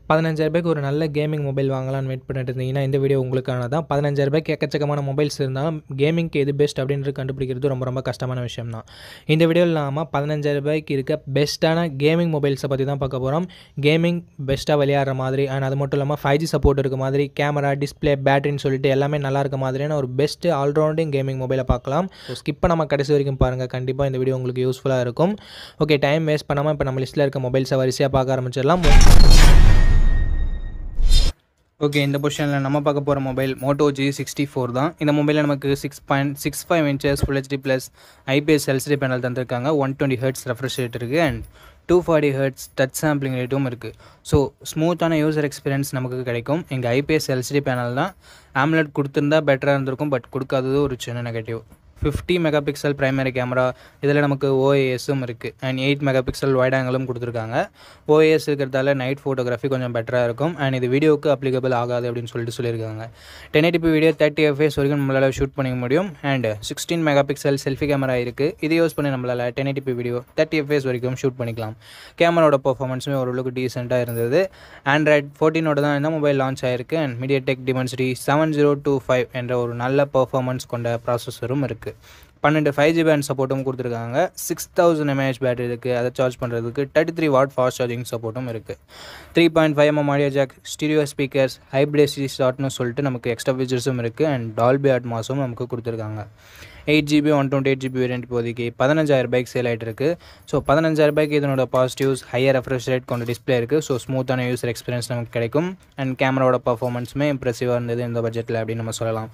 15,000 ஒரு நல்ல gaming mobile வாங்கலாம்னு வெயிட் பண்ணிட்டு இருந்தீங்கன்னா இந்த வீடியோ உங்களுக்கான தான். 15,000 எக்கச்சக்கமான மொபைல்ஸ் இருந்தாலும் கேமிங்க்கு எது பெஸ்ட் அப்படின்றது கண்டுபிடிக்கிறது ரொம்ப கஷ்டமான விஷயம் தான். இந்த வீடியோவில் நாம 15,000 இருக்க பெஸ்ட்டான கேமிங் மொபைல்ஸை பற்றி தான் பார்க்க போகிறோம். கேமிங் பெஸ்ட்டாக விளையாடுற மாதிரி அண்ட் அது மட்டும் இல்லாமல் 5G சப்போர்ட் இருக்க மாதிரி கேமரா, டிஸ்பிளே, பேட்டரின்னு சொல்லிட்டு எல்லாமே நல்லா இருக்க மாதிரியான ஒரு பெஸ்ட் ஆல்ரவுண்டிங் கேமிங் மொபைலை பார்க்கலாம். ஸ்கிப் பண்ணாமல் கடைசி வரைக்கும் பாருங்கள், கண்டிப்பாக இந்த வீடியோ உங்களுக்கு யூஸ்ஃபுல்லாக இருக்கும். ஓகே, டைம் வேஸ்ட் பண்ணாமல் இப்போ நம்ம லிஸ்ட்டில் இருக்க மொபைல்ஸை வரிசையாக பார்க்க ஆரம்பிச்சிடலாம். ஓகே, இந்த பொசிஷனில் நம்ம பார்க்க போகிற மொபைல் Moto G64 தான். இந்த மொபைலில் நமக்கு 6.65 inches Full HD plus IPS LCD panel தந்திருக்காங்க. 120 Hz ரெஃப்ரெஷ் ரேட் இருக்குது அண்ட் 240 Hz டச் சாம்பிளிங் ரேட்டும் இருக்குது. ஸோ ஸ்மூத்தான யூசர் எக்ஸ்பீரியன்ஸ் நமக்கு கிடைக்கும். எங்கள் IPS LCD பேனல் தான். AMOLED கொடுத்துருந்தா பெட்டராக இருந்திருக்கும், பட் கொடுக்காதது ஒரு சின்ன நெகட்டிவ். 50 மெகாபிக்சல் பிரைமரி கேமரா, இதில் நமக்கு OISம் இருக்குது அண்ட் 8 மெகாபிக்சல் வைட் ஆங்கிளும் கொடுத்துருக்காங்க. OIS இருக்கிறதால நைட் ஃபோட்டோகிராஃபி கொஞ்சம் பெட்டராக இருக்கும் அண்ட் இது வீடியோவுக்கு அப்ளிகபிள் ஆகாது அப்படின்னு சொல்லியிருக்காங்க. 1080p வீடியோ 30 fps வரைக்கும் நம்மளால் ஷூட் பண்ணிக்க முடியும் அண்ட் 16 மெகாபிக்சல் செல்ஃபி கேமரா இருக்குது. இதை யூஸ் பண்ணி நம்மளால் 1080p வீடியோ 30 fps வரைக்கும் ஷூட் பண்ணிக்கலாம். கேமராவோட பர்ஃபார்மன்ஸுமே ஓரளவுக்கு டீசெண்டாக இருந்தது. Android 14 தான் இந்த மொபைல் லான்ச் ஆகிருக்கு அண்ட் MediaTek Dimensity 7025 என்ற ஒரு நல்ல பர்ஃபார்மன்ஸ் கொண்ட ப்ராசஸரும் இருக்குது. 12 5G பேண்ட் சப்போர்ட்டும் கொடுத்துருக்காங்க. 6000 mAh பேட்டரி இருக்குது. அதை சார்ஜ் பண்ணுறதுக்கு 33 வாட் ஃபாஸ்ட் சார்ஜிங் சப்போர்ட்டும் இருக்குது. 3.5mm audio jack, stereo speakers, hybrid ஸ்லாட்னு சொல்லிட்டு நமக்கு எக்ஸ்ட்ரா ஃபீச்சர்ஸும் இருக்குது அண்ட் டால்பி அட்மாஸும் நமக்கு கொடுத்துருக்காங்க. 8GB 128GB வேரியன்ட் இப்போதைக்கு 15,000 சேல் ஆகிட்டு இருக்குது. ஸோ 15,000 இதனோட பாசிட்டிவ்ஸ் ஹையர் ரெஃப்ரெஷ் ரேட் கொண்ட டிஸ்பிளே இருக்குது. ஸோ ஸ்மூத்தான யூசர் எக்ஸ்பீரியன்ஸ் நமக்கு கிடைக்கும் அண்ட் கேமராவோட பர்ஃபார்மன்ஸுமே இம்ப்ரெசிவாக இருந்தது இந்த பட்ஜெட்டில் அப்படின்னு நம்ம சொல்லலாம்.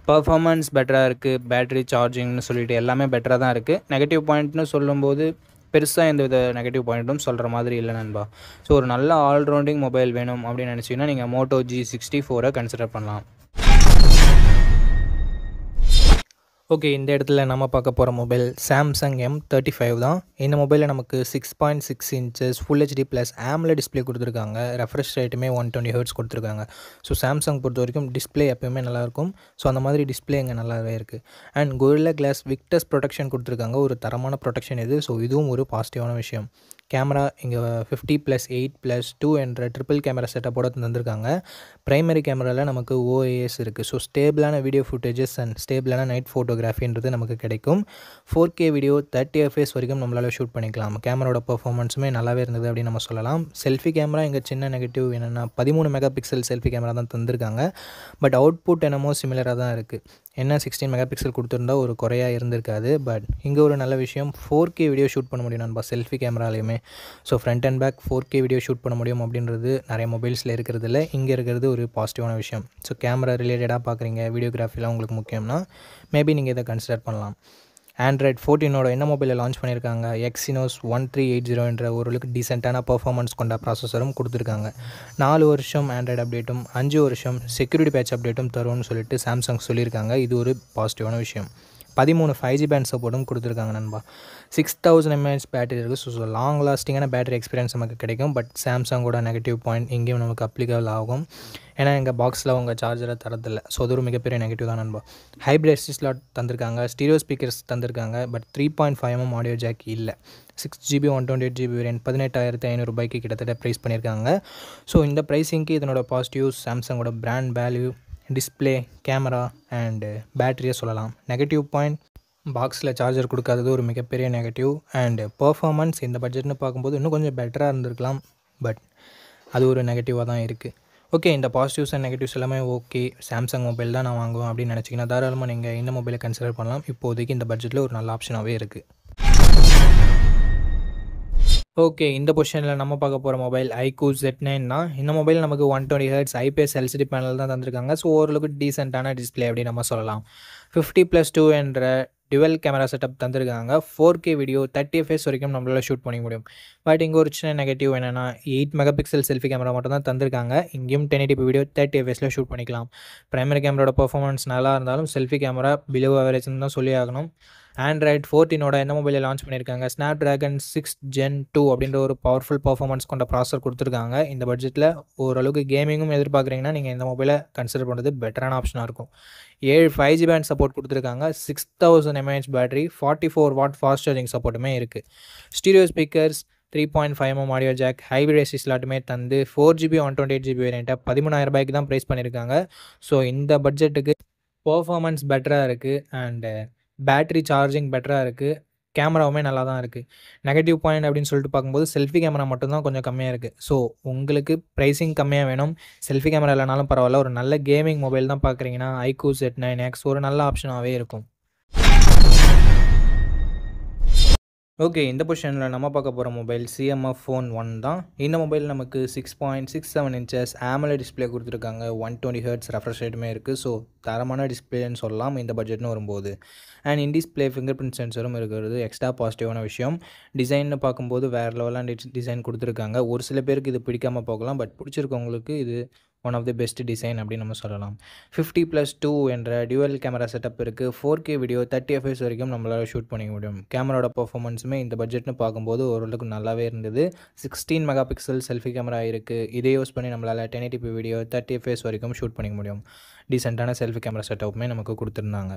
பர்ஃபார்மன்ஸ் பெட்டராக இருக்குது, பேட்டரி சார்ஜிங்னு சொல்லிட்டு எல்லாமே பெட்டராக தான் இருக்குது. நெகட்டிவ் பாயிண்ட்னு சொல்லும்போது பெருசாக எந்த வித நெகட்டிவ் பாயிண்ட்டும் சொல்கிற மாதிரி இல்லை நண்பா. ஸோ ஒரு நல்ல ஆல்ரவுண்டிங் மொபைல் வேணும் அப்படின்னு நினச்சிங்கன்னா நீங்கள் Moto G64 கன்சிடர் பண்ணலாம். ஓகே, இந்த இடத்துல நம்ம பார்க்க போகிற மொபைல் Samsung M35 தான். இந்த மொபைலில் நமக்கு 6.6 inches Full HD plus AMOLED display கொடுத்துருக்காங்க. ரெஃப்ரெஷ் ரேட்டுமே 120 Hz கொடுத்துருக்காங்க. ஸோ சாம்சங் பொறுத்த வரைக்கும் டிஸ்பிளே எப்போயுமே நல்லாயிருக்கும். ஸோ அந்த மாதிரி டிஸ்பிளே இங்கே நல்லாவே இருக்குது and Gorilla Glass Victus protection கொடுத்துருக்காங்க. ஒரு தரமான ப்ரொடெக்ஷன் இது. ஸோ இதுவும் ஒரு பாசிட்டிவான விஷயம். கேமரா இங்கே 50+8+2 என்ற ட்ரிபிள் கேமரா செட்டப்போட தந்திருக்காங்க. ப்ரைமரி கேமராவில் நமக்கு OIS இருக்குது. ஸோ ஸ்டேபிளான வீடியோ ஃபுட்டேஜஸ் அண்ட் ஸ்டேபிளான நைட் ஃபோட்டோகிராஃபின்றது நமக்கு கிடைக்கும். 4K வீடியோ 30 fps வரைக்கும் நம்மளால் ஷூட் பண்ணிக்கலாம். கேமராவோட பர்ஃபார்மன்ஸுமே நல்லாவே இருந்தது அப்படின்னு நம்ம சொல்லலாம். செல்ஃபி கேமரா இங்கே சின்ன நெகட்டிவ் என்னென்னா 13 மெகாபிக்சல் செல்ஃபி கேமரா தான் தந்திருக்காங்க. பட் அவுட்புட் என்னமோ சிமிலராக தான் இருக்குது. என்ன 16 மெகாபிக்சல் கொடுத்துருந்தா ஒரு குறையாக இருந்திருக்காது. பட் இங்கே ஒரு நல்ல விஷயம், 4K வீடியோ ஷூட் பண்ண முடியும் நண்பா செல்ஃபி கேமராலையுமே. So front and back 4K video shoot பண்ண முடியும் அப்படின்றது நிறைய மொபைல்ஸில் இருக்கிறது இல்லை. இங்கே இருக்கிறது ஒரு பாசிட்டிவான விஷயம். ஸோ கேமரா ரிலேட்டடாக பார்க்குறீங்க, வீடியோகிராஃபிலாம் உங்களுக்கு முக்கியம்னா மேபி நீங்கள் இதை கன்சிடர் பண்ணலாம். Android 14 என்ன மொபைலில் லான்ச் பண்ணியிருக்காங்க. Exynos 1380 என்ற ஓரளவுக்கு டீசெண்டான பர்ஃபார்மன்ஸ் கொண்ட ப்ராசஸரும் கொடுத்துருக்காங்க. 4 வருஷம் ஆண்ட்ராய்டு அப்டேட்டும் 5 வருஷம் செக்யூரிட்டி பேட்ச் அப்டேட்டும் தரும்னு சொல்லிட்டு சாம்சங் சொல்லியிருக்காங்க. இது ஒரு பாசிட்டிவான விஷயம். 13 5G பேண்ட் சப்போர்ட்டும் கொடுத்துருக்காங்க நண்பா. 6000 mAh பேட்டரி இருக்குது. ஸோ லாங் லாஸ்டிங்கான பேட்டரி எக்ஸ்பீரியன்ஸ் நமக்கு கிடைக்கும். பட் சாம்சங்கோட நெகட்டிவ் பாயிண்ட் இங்கேயும் நமக்கு அப்ளிகபிள் ஆகும். ஏன்னா எங்கள் பாக்ஸில் உங்கள் சார்ஜரை தரதில்லை. ஸோ அது ஒரு மிகப்பெரிய நெகட்டிவ் தான் நண்பா. ஹைப்ரிட் ஸ்லாட் தந்திருக்காங்க, ஸ்டீரியோ ஸ்பீக்கர்ஸ் தந்திருக்காங்க. பட் 3.5mm ஆடியோ ஜாக் இல்லை. 6GB 128GB வேரியன்ட் 18,500 கிட்டத்தட்ட ப்ரைஸ் பண்ணியிருக்காங்க. ஸோ இந்த ப்ரைஸிங்க்கு இதனோட பாசிட்டிவ்ஸ் சாம்சங்கோட brand value, display, camera and பேட்டரியை சொல்லலாம். நெகட்டிவ் பாயிண்ட் பாக்ஸில் சார்ஜர் கொடுக்காதது ஒரு மிகப்பெரிய நெகட்டிவ் அண்டு பர்ஃபார்மன்ஸ் இந்த பட்ஜெட்னு பார்க்கும்போது இன்னும் கொஞ்சம் பெட்டராக இருந்திருக்கலாம். பட் அது ஒரு நெகட்டிவாக தான் இருக்குது. ஓகே, இந்த பாசிட்டிவ்ஸ் அண்ட் நெகட்டிவ்ஸ் எல்லாமே ஓகே. சாம்சங் மொபைல் தான் நான் வாங்குவேன் அப்படின்னு நினச்சிங்கன்னா தாராளமாக நீங்கள் இந்த மொபைலை கன்சிடர் பண்ணலாம். இப்போதைக்கு இந்த பட்ஜெட்டில் ஒரு நல்ல ஆப்ஷனாகவே இருக்குது. ஓகே, இந்த பொசிஷனில் நம்ம பார்க்க போகிற மொபைல் iQOO Z9 தான். இந்த மொபைல் நமக்கு 120 Hz IPS LCD பேனல் தான் தந்திருக்காங்க. ஸோ ஓரளவுக்கு டீசெண்டான டிஸ்பிளே அப்படின்னு நம்ம சொல்லலாம். 50+2 என்ற டுவெல் கேமரா செட்டப் தந்திருக்காங்க. 4K வீடியோ 30 fps வரைக்கும் நம்மளால் ஷூட் பண்ணிக்க முடியும். பட் இங்கே ஒரு சின்ன நெகட்டிவ் என்னென்னா 8 மெகாபிக்சல் செல்ஃபி கேமரா மட்டும் தான் தந்திருக்காங்க. இங்கேயும் 1080p வீடியோ 30 fps ஷூட் பண்ணிக்கலாம். பிரைமரி கேமராவோட பர்ஃபார்மன்ஸ் நல்லா இருந்தாலும் செல்ஃபி கேமரா பிலோ ஆவரேஜ்னு தான் சொல்லி ஆகணும். Android 14 இந்த மொபைலில் லான்ச் பண்ணியிருக்காங்க. Snapdragon 6 Gen 2 அப்படின்ற ஒரு பவர்ஃபுல் பர்ஃபார்மன்ஸ் கொண்ட ப்ராசஸர் கொடுத்துருக்காங்க. இந்த பட்ஜெட்டில் ஓரளவுக்கு கேமிங்கும் எதிர்பார்க்குறீங்கன்னா நீங்கள் இந்த மொபைலை கன்சிடர் பண்ணுறது பெட்டரான ஆப்ஷனாக இருக்கும். 7 5G பேண்ட் சப்போர்ட் கொடுத்துருக்காங்க. 6000 mAh battery, 44 watt fast charging சப்போர்ட்டுமே இருக்குது. Stereo speakers, 3.5mm audio jack, hybrid SD ஸ்லாட்டுமே தந்து 4GB 128GB வேரியண்ட்டை 13,000 ரூபாய்க்கு தான் ப்ரைஸ் பண்ணியிருக்காங்க. ஸோ இந்த பட்ஜெட்டுக்கு பெர்ஃபார்மன்ஸ் பெட்டராக இருக்குது அண்டு பேட்டரி சார்ஜிங் பெட்டராக இருக்குது. கேமராவுமே நல்லா தான் இருக்குது. நெகட்டிவ் பாயிண்ட் அப்படின்னு சொல்லிட்டு பார்க்கும்போது செல்ஃபி கேமரா மட்டும்தான் கொஞ்சம் கம்மியாக இருக்குது. ஸோ உங்களுக்கு ப்ரைஸிங் கம்மியாக வேணும், செல்ஃபி கேமரா இல்லைனாலும் பரவாயில்ல, ஒரு நல்ல கேமிங் மொபைல் தான் பார்க்குறீங்கன்னா iQOO Z9X ஒரு நல்ல ஆப்ஷனாகவே இருக்கும். ஓகே, இந்த பொசிஷனில் நம்ம பார்க்க போகிற மொபைல் CMF Phone 1 தான். இந்த மொபைல் நமக்கு 6.67 இன்ச்சஸ் AMOLED டிஸ்பிளே கொடுத்துருக்காங்க. 120 Hz ரெஃப்ரெஷ் ரேட்டுமே இருக்குது. ஸோ தரமான டிஸ்பிளேன்னு சொல்லலாம் இந்த பட்ஜெட்னு வரும்போது. And in display fingerprint சென்சரும் இருக்கிறது எக்ஸ்ட்ரா பாசிட்டிவான விஷயம். டிசைன்னு பார்க்கும்போது வேறு லெவலான டிசைன் கொடுத்துருக்காங்க. ஒரு சில பேருக்கு இது பிடிக்காமல் போகலாம், பட் பிடிச்சிருக்கவங்களுக்கு இது one of the best design அப்படின்னு நம்ம சொல்லலாம். 50+2 என்ற டியூவல் கேமரா செட்டப் இருக்குது. 4K வீடியோ 30 fps வரைக்கும் நம்மளால் ஷூட் பண்ணிக்க முடியும். கேமராவோட பர்ஃபார்மன்ஸுமே இந்த பட்ஜெட்னு பார்க்கும்போது ஓரளவுக்கு நல்லாவே இருந்தது. 16 மெகாபிக்சல் செல்ஃபி கேமரா இருக்குது. இதை யூஸ் பண்ணி நம்மளால் 1080p வீடியோ 30 fps வரைக்கும் ஷூட் பண்ணிக்க முடியும். டீசெண்டான செல்ஃபி கேமரா செட்டப்புமே நமக்கு கொடுத்துருந்தாங்க.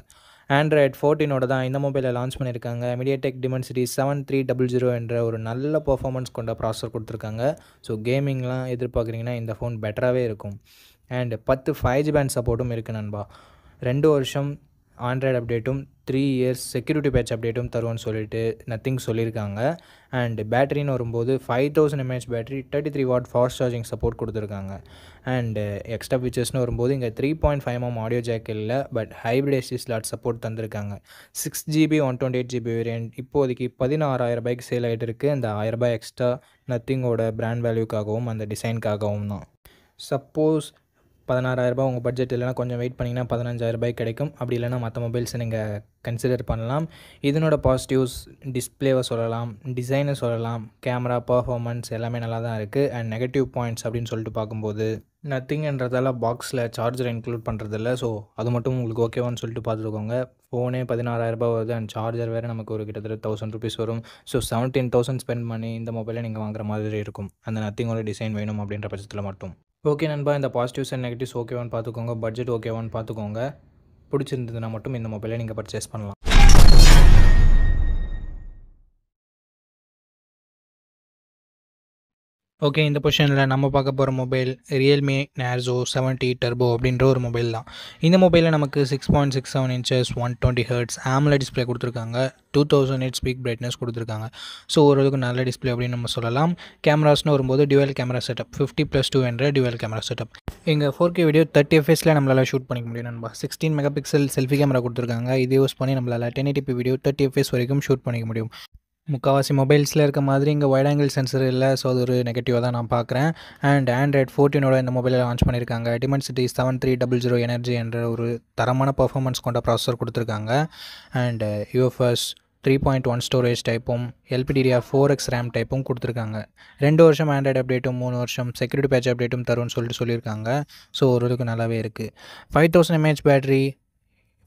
Android 14 தான் இந்த மொபைலை லான்ச் பண்ணியிருக்காங்க. MediaTek Dimensity 7300 என்ற ஒரு நல்ல பர்ஃபார்மன்ஸ் கொண்ட ப்ராசஸர் கொடுத்துருக்காங்க. ஸோ கேமிங்லாம் எதிர்பார்க்குறீங்கன்னா இந்த ஃபோன் பெட்டராகவே இருக்கும். அண்ட் 10 5G பேண்ட் சப்போர்ட்டும் இருக்குது நண்பா. 2 வருஷம் ஆண்ட்ராய்டு அப்டேட்டும் 3 இயர்ஸ் செக்யூரிட்டி பேட்ச் அப்டேட்டும் தருவோன்னு சொல்லிட்டு நத்திங் சொல்லியிருக்காங்க. அண்ட் பேட்டரின்னு வரும்போது 5000 mAh battery, 33 what fast charging support கொடுத்துருக்காங்க. அண்டு எக்ஸ்ட்ரா ஃபீச்சர்ஸ்னு வரும்போது இங்கே 3.5mm ஆடியோ ஜாக் இல்லை, but hybrid ST slot support தந்திருக்காங்க. 6GB 128GB வேரியன்ட் இப்போதைக்கு 16,000 ரூபாய்க்கு சேல் ஆகிட்டு இருக்குது. அந்த 1000 ரூபாய் எக்ஸ்ட்ரா நத்திங்கோட பிராண்ட் வேல்யூக்காகவும் அந்த டிசைனுக்காகவும் தான். சப்போஸ் 16,000 ரூபாய் உங்கள் பட்ஜெட் இல்லைனா கொஞ்சம் வெயிட் பண்ணிங்கன்னா 15,000 ரூபாய் கிடைக்கும். அப்படி இல்லைனா மற்ற மொபைல்ஸை நீங்கள் கன்சிடர் பண்ணலாம். இதனோட பாசிட்டிவ்ஸ் டிஸ்பிளேவை சொல்லலாம், டிசைனை சொல்லலாம், கேமரா பர்ஃபார்மன்ஸ் எல்லாமே நல்லா தான் இருக்குது. அண்ட் நெகட்டிவ் பாயிண்ட்ஸ் அப்படின்னு சொல்லிட்டு பார்க்கும்போது நத்திங்ன்றதால பாக்ஸில் சார்ஜர் இன்க்ளூட் பண்ணுறதில்ல. ஸோ அது மட்டும் உங்களுக்கு ஓகேவான்னு சொல்லிட்டு பார்த்துக்கோங்க. ஃபோனே 16,000 ரூபாய் வருது அண்ட் சார்ஜர் வேறு நமக்கு ஒரு கிட்டத்தட்ட 1000 rupees வரும். ஸோ 17,000 ஸ்பெண்ட் பண்ணி இந்த மொபைலை நீங்கள் வாங்குற மாதிரி இருக்கும், அந்த நத்திங்கோட டிசைன் வேணும் அப்படின்ற பட்சத்தில் மட்டும். ஓகே நண்பா, இந்த பாசிட்டிவ்ஸ் அண்ட் நெகட்டிவ்ஸ் ஓகேவான்னு பார்த்துக்கோங்க, பட்ஜெட் ஓகேவான்னு பார்த்துக்கோங்க. பிடிச்சிருந்ததுன்னா மட்டும் இந்த மொபைலை நீங்கள் பர்ச்சேஸ் பண்ணலாம். ஓகே, இந்த பொசிஷனில் நம்ம பார்க்க போகிற மொபைல் Realme Narzo 70 Turbo அப்படின்ற ஒரு மொபைல் தான். இந்த மொபைலில் நமக்கு 6.67 இன்ச்சஸ் 120 Hz AMOLED டிஸ்பிளே கொடுத்துருக்காங்க. 2000 nits பீக் பிரைட்னஸ் கொடுத்துருக்காங்க. ஸோ ஓரளவுக்கு நல்ல டிஸ்பிளே அப்படின்னு நம்ம சொல்லலாம். கேமராஸ்னு வரும்போது டியூவல் கேமரா செட்டப் 50+2 என்ற டியூவல் கேமரா செட்டப். இங்கே 4K வீடியோ 30 fps நம்மளால் ஷூட் பண்ணிக்க முடியும் நண்பா. 16 மெகாபிக்சல் செல்ஃபி கேமரா கொடுத்துருக்காங்க. இதை யூஸ் பண்ணி நம்மளால் 1080p வீடியோ 30 fps வரைக்கும் ஷூட் பண்ணிக்க முடியும். முக்கால்வாசி மொபைல்ஸில் இருக்க மாதிரி இங்கே வைட் ஆங்கிள் சென்சர் இல்லை. ஸோ அது ஒரு நெகட்டிவாக தான் நான் பார்க்குறேன். அண்ட் Android 14 இந்த மொபைலை லான்ச் பண்ணியிருக்காங்க. Dimensity 7300 எனர்ஜி என்ற ஒரு தரமான பர்ஃபார்மன்ஸ் கொண்ட ப்ராசஸர் கொடுத்துருக்காங்க. அண்ட் UFS 3.1 ஸ்டோரேஜ் டைப்பும் LPDDR4X ரேம் டைப்பும் கொடுத்துருக்காங்க. 2 வருஷம் ஆண்ட்ராய்டு அப்டேட்டும் 3 வருஷம் செக்யூரிட்டி பேட்ச் அப்டேட்டும் தரும்னு சொல்லியிருக்காங்க. ஸோ ஓரளவுக்கு நல்லாவே இருக்குது. 5000 mAh battery,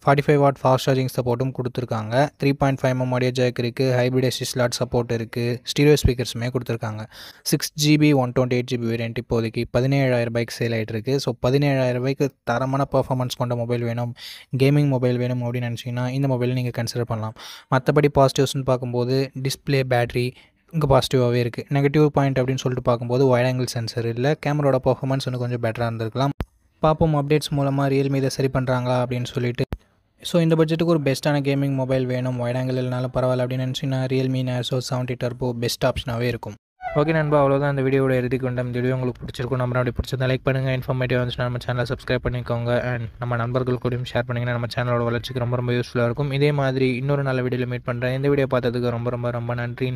45 what fast charging சப்போர்ட்டும் கொடுத்துருக்காங்க. 3.5mm ஆடியோ ஜாக் இருக்குது. ஹைப்ரிட் எஸ்டி ஸ்லாட் சப்போர்ட் இருக்குது. ஸ்டீரியோ ஸ்பீக்கர்ஸுமே கொடுத்துருக்காங்க. 6GB 128GB வேரியன்ட் இப்போதைக்கு 17,000 ரூபாய்க்கு சேல் ஆகிட்டு இருக்குது. ஸோ 17,000 ரூபாய்க்கு தரமான பர்ஃபார்மன்ஸ் கொண்ட மொபைல் வேணும், கேமிங் மொபைல் வேணும் அப்படின்னு நினச்சிங்கன்னா இந்த மொபைலை நீங்கள் கன்சிடர் பண்ணலாம். மற்றபடி பாசிட்டிவ்ஸ்னு பார்க்கும்போது டிஸ்பிளே, பேட்டரி இங்கே பாசிட்டிவாகவே இருக்குது. நெகட்டிவ் பாயிண்ட் அப்படின்னு சொல்லிட்டு பார்க்கும்போது வைட் ஆங்கிள் சென்சர் இல்லை. கேமராவோட பர்ஃபார்மன்ஸ் இன்னும் கொஞ்சம் பெட்டராக இருந்திருக்கலாம். பார்ப்போம் அப்டேட்ஸ் மூலமாக Realme இதை சரி பண்ணுறாங்களா அப்படின்னு சொல்லிட்டு. ஸோ இந்த பட்ஜெட்டுக்கு ஒரு பெஸ்ட்டான கேமிங் மொபைல் வேணும், வைட் ஆங்கிள் இல்லைனாலும் பரவாயில்ல அப்படின்னு நினச்சிங்கன்னா Realme Narzo 70 Turbo பெஸ்ட் ஆப்ஷனாகவே இருக்கும். ஓகே நண்பா, அவ்வளோதான் இந்த வீடியோட இறுதிக்கு கொண்ட இந்த வீடியோ உங்களுக்கு பிடிச்சிருக்கும். நம்ம அப்படி பிடிச்சதை லைக் பண்ணுங்கள். இன்ஃபர்மேட்டிவ் வந்துச்சுன்னா நம்ம சேனலை சப்ஸ்கிரைப் பண்ணிக்கோங்க. அண்ட் நம்ம நண்பர்கள் கூடயும் ஷேர் பண்ணிங்கன்னா நம்ம சேனலோட வளர்ச்சிக்கு ரொம்ப யூஸ்ஃபுல்லாக இருக்கும். இதே மாதிரி இன்னொரு நல்ல வீடியோவில் மீட் பண்ணுறேன். இந்த வீடியோ பார்த்ததுக்கு ரொம்ப நன்றி.